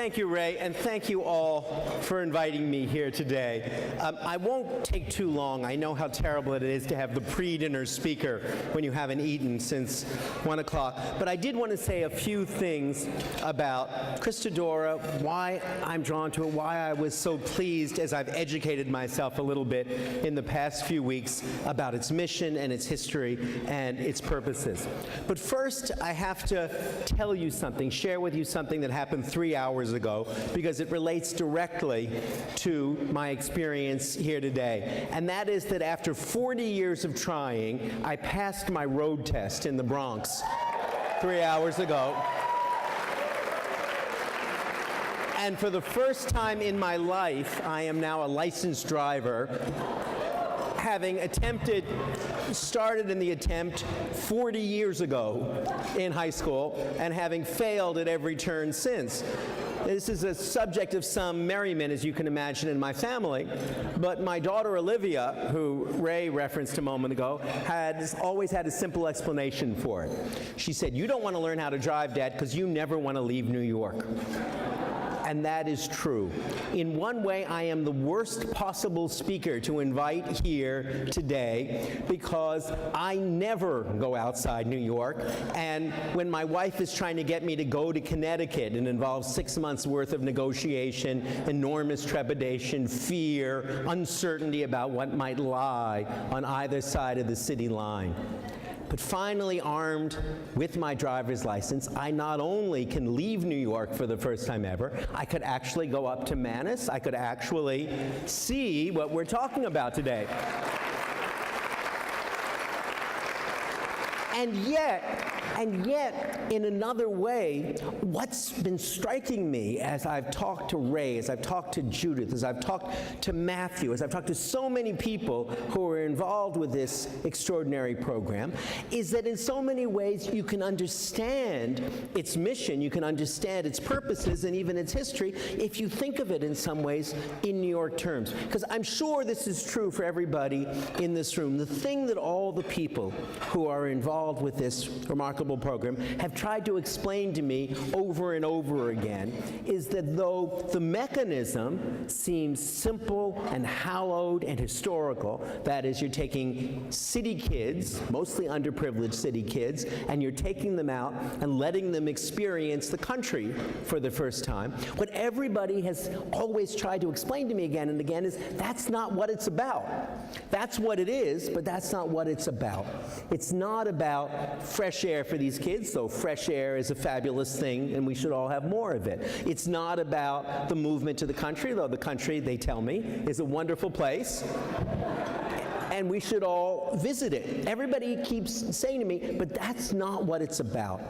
thank you, Ray, and thank you all for inviting me here today. I won't take too long. I know how terrible it is to have the pre-dinner speaker when you haven't eaten since 1 o'clock, but I did want to say a few things about Christodora, why I'm drawn to it, why I was so pleased as I've educated myself a little bit in the past few weeks about its mission and its history and its purposes. But first, I have to tell you something, share with you something that happened 3 hours ago, because it relates directly to my experience here today. And that is that after 40 years of trying, I passed my road test in the Bronx 3 hours ago. And for the first time in my life, I am now a licensed driver, having started in the attempt 40 years ago in high school, and having failed at every turn since. This is a subject of some merriment, as you can imagine, in my family, but my daughter Olivia, who Ray referenced a moment ago, had always had a simple explanation for it. She said, "You don't want to learn how to drive, Dad, because you never want to leave New York." And that is true. In one way, I am the worst possible speaker to invite here today, because I never go outside New York. And when my wife is trying to get me to go to Connecticut, it involves 6 months worth of negotiation, enormous trepidation, fear, uncertainty about what might lie on either side of the city line. But finally, armed with my driver's license, I not only can leave New York for the first time ever, I could actually go up to Manus, I could actually see what we're talking about today. And yet, in another way, what's been striking me as I've talked to Ray, as I've talked to Judith, as I've talked to Matthew, as I've talked to so many people who are involved with this extraordinary program, is that in so many ways you can understand its mission, you can understand its purposes, and even its history, if you think of it in some ways in New York terms. Because I'm sure this is true for everybody in this room. The thing that all the people who are involved with this remarkable program have tried to explain to me over and over again is that though the mechanism seems simple and hallowed and historical, that is, you're taking city kids, mostly underprivileged city kids, and you're taking them out and letting them experience the country for the first time, what everybody has always tried to explain to me again and again is that's not what it's about. That's what it is, but that's not what it's about. It's not about fresh air for these kids, though fresh air is a fabulous thing and we should all have more of it. It's not about the movement to the country, though the country, they tell me, is a wonderful place and we should all visit it. Everybody keeps saying to me, but that's not what it's about.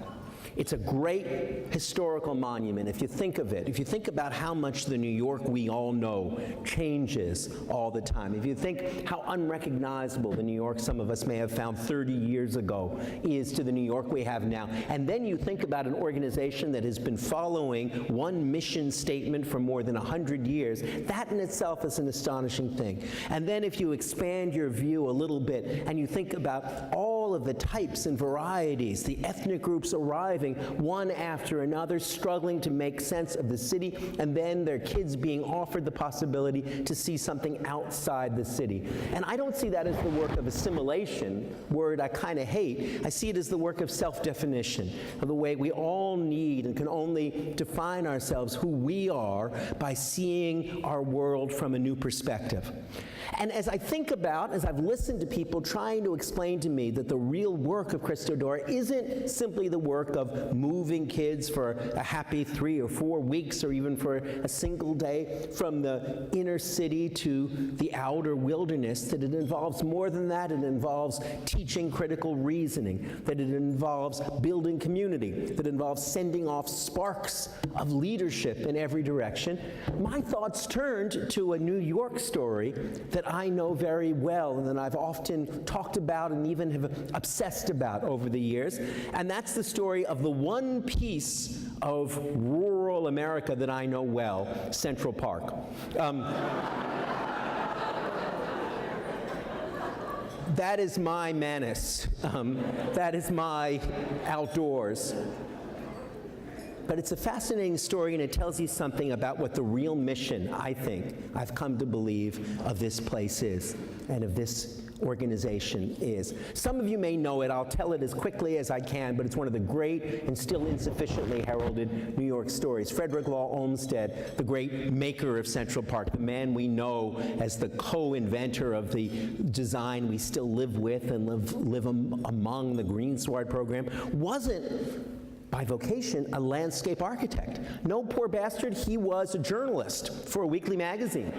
It's a great historical monument, if you think of it. If you think about how much the New York we all know changes all the time. If you think how unrecognizable the New York some of us may have found 30 years ago is to the New York we have now. And then you think about an organization that has been following one mission statement for more than 100 years. That in itself is an astonishing thing. And then if you expand your view a little bit and you think about all of the types and varieties, the ethnic groups arriving one after another, struggling to make sense of the city, and then their kids being offered the possibility to see something outside the city. And I don't see that as the work of assimilation, word I kind of hate. I see it as the work of self-definition, of the way we all need and can only define ourselves, who we are, by seeing our world from a new perspective. And as I think about, as I've listened to people trying to explain to me that the real work of Christodora isn't simply the work of moving kids for a happy 3 or 4 weeks or even for a single day from the inner city to the outer wilderness, that it involves more than that. It involves teaching critical reasoning, that it involves building community, that it involves sending off sparks of leadership in every direction. My thoughts turned to a New York story that I know very well and that I've often talked about and even have obsessed about over the years, and that's the story of the one piece of rural America that I know well, Central Park. That is my Manus. That is my outdoors. But it's a fascinating story, and it tells you something about what the real mission, I think, I've come to believe, of this place is, and of this organization is. Some of you may know it. I'll tell it as quickly as I can, but it's one of the great and still insufficiently heralded New York stories. Frederick Law Olmsted, the great maker of Central Park, the man we know as the co-inventor of the design we still live with and live among, the Greensward program, wasn't by vocation a landscape architect. No, poor bastard, he was a journalist for a weekly magazine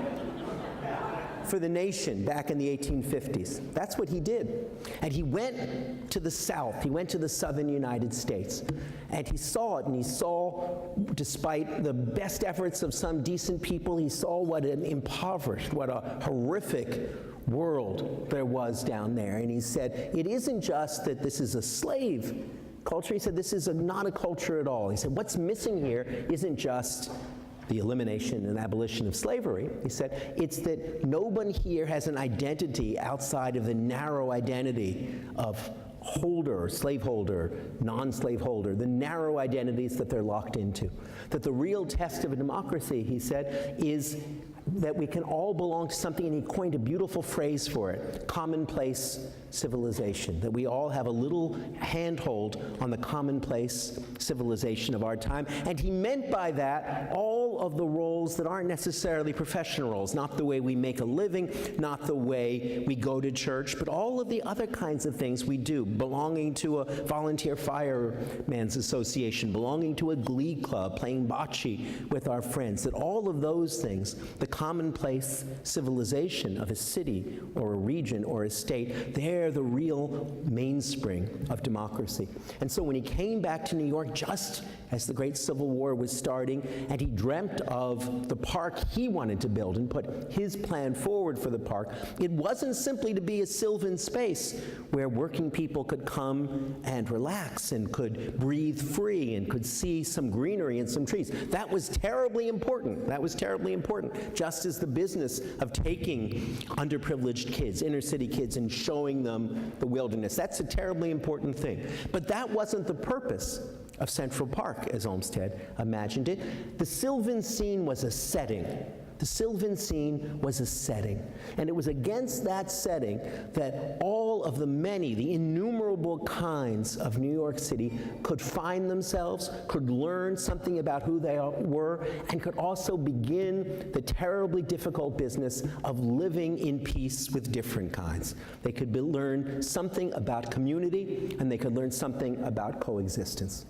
for The Nation back in the 1850s. That's what he did. And he went to the South, he went to the southern United States, and he saw it, and he saw, despite the best efforts of some decent people, he saw what an impoverished, what a horrific world there was down there. And he said, it isn't just that this is a slave culture. He said, this is not a culture at all. He said, what's missing here isn't just the elimination and abolition of slavery. He said, it's that no one here has an identity outside of the narrow identity of holder, slaveholder, non-slaveholder, the narrow identities that they're locked into. That the real test of a democracy, he said, is that we can all belong to something, and he coined a beautiful phrase for it, commonplace civilization, that we all have a little handhold on the commonplace civilization of our time. And he meant by that all of the roles that aren't necessarily professional roles, not the way we make a living, not the way we go to church, but all of the other kinds of things we do, belonging to a volunteer fireman's association, belonging to a glee club, playing bocce with our friends, that all of those things, the commonplace civilization of a city or a region or a state, they're the real mainspring of democracy. And so when he came back to New York, just as the Great Civil War was starting, and he dreamt of the park he wanted to build and put his plan forward for the park, it wasn't simply to be a sylvan space where working people could come and relax and could breathe free and could see some greenery and some trees. That was terribly important. That was terribly important. Just as the business of taking underprivileged kids, inner city kids, and showing them the wilderness. That's a terribly important thing. But that wasn't the purpose of Central Park, as Olmsted imagined it. The sylvan scene was a setting. The sylvan scene was a setting. And it was against that setting that all of the many, the innumerable kinds of New York City could find themselves, could learn something about who they were, and could also begin the terribly difficult business of living in peace with different kinds. They could learn something about community, and they could learn something about coexistence.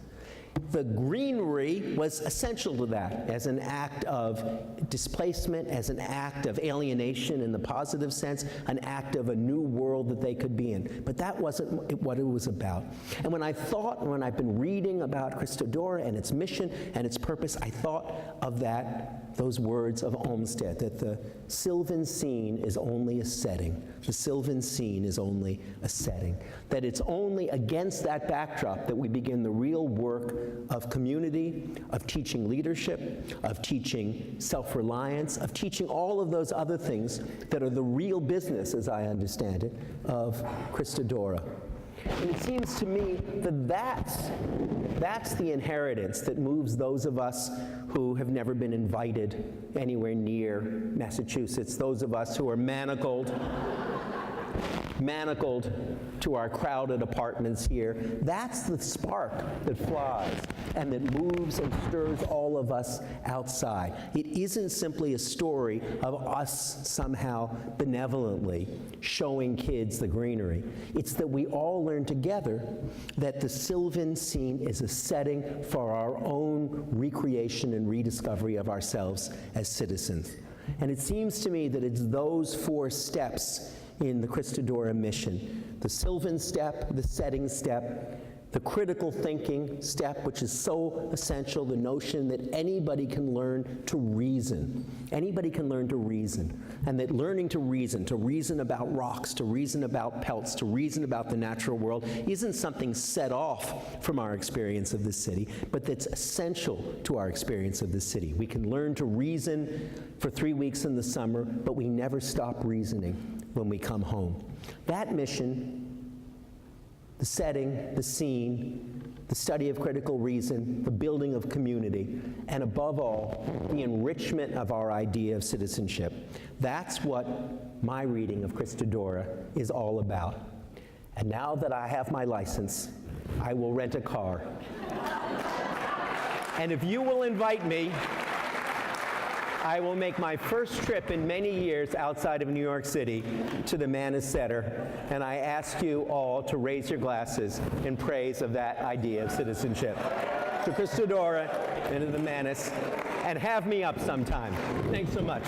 The greenery was essential to that as an act of displacement, as an act of alienation in the positive sense, an act of a new world that they could be in. But that wasn't what it was about. And when I've been reading about Christodora and its mission and its purpose, I thought of those words of Olmsted, that the sylvan scene is only a setting. The sylvan scene is only a setting. That it's only against that backdrop that we begin the real work of community, of teaching leadership, of teaching self-reliance, of teaching all of those other things that are the real business, as I understand it, of Christodora. And it seems to me that that's the inheritance that moves those of us who have never been invited anywhere near Massachusetts, those of us who are manacled to our crowded apartments here. That's the spark that flies and that moves and stirs all of us outside. It isn't simply a story of us somehow benevolently showing kids the greenery. It's that we all learn together that the sylvan scene is a setting for our own recreation and rediscovery of ourselves as citizens. And it seems to me that it's those 4 steps in the Christodora mission: the sylvan step, the setting step, the critical thinking step, which is so essential, the notion that anybody can learn to reason. Anybody can learn to reason. And that learning to reason about rocks, to reason about pelts, to reason about the natural world, isn't something set off from our experience of the city, but that's essential to our experience of the city. We can learn to reason for 3 weeks in the summer, but we never stop reasoning when we come home. That mission, the setting, the scene, the study of critical reason, the building of community, and above all, the enrichment of our idea of citizenship. That's what my reading of Christodora is all about. And now that I have my license, I will rent a car. And if you will invite me, I will make my first trip in many years outside of New York City to the Manus Center, and I ask you all to raise your glasses in praise of that idea of citizenship. To Christodora and to the Manus, and have me up sometime. Thanks so much.